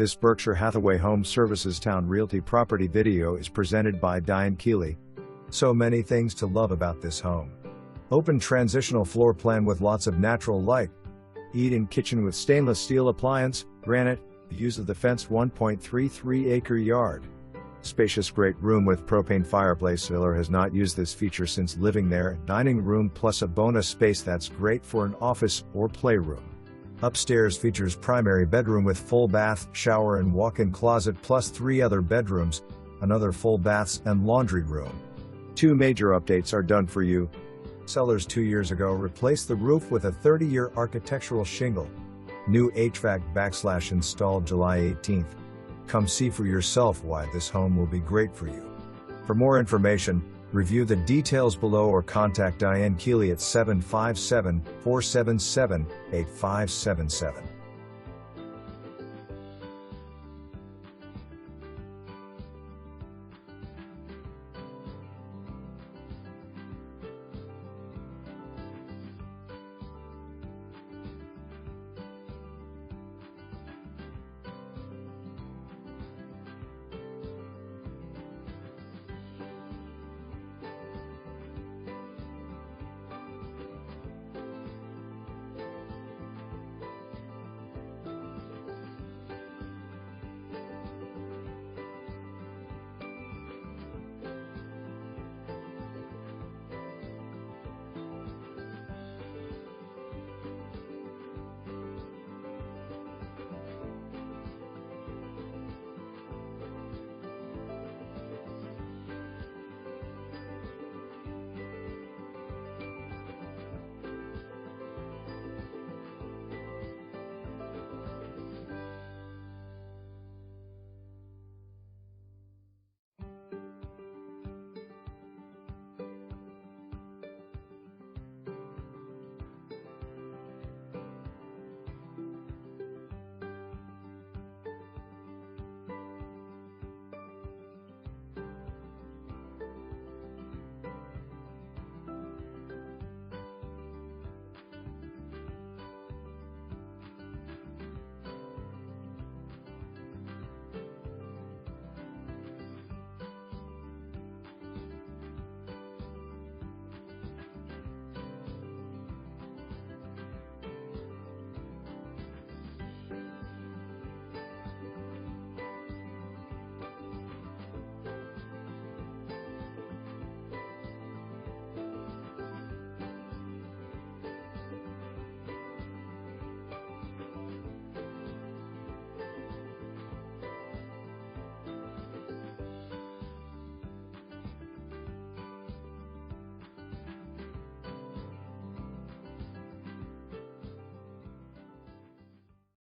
This Berkshire Hathaway HomeServices Towne Realty property video is presented by Diane Keeley. So many things to love about this home. Open transitional floor plan with lots of natural light. Eat-in kitchen with stainless steel appliance, granite, views of the fenced 1.33-acre yard. Spacious great room with propane fireplace. Seller has not used this feature since living there. Dining room plus a bonus space that's great for an office or playroom. Upstairs features primary bedroom with full bath, shower and walk-in closet plus 3 other bedrooms, another full baths and laundry room. 2 major updates are done for you. Sellers 2 years ago replaced the roof with a 30-year architectural shingle. New HVAC installed July 18th. Come see for yourself why this home will be great for you. For more information, review the details below or contact Diane Keeley at 757-477-8577.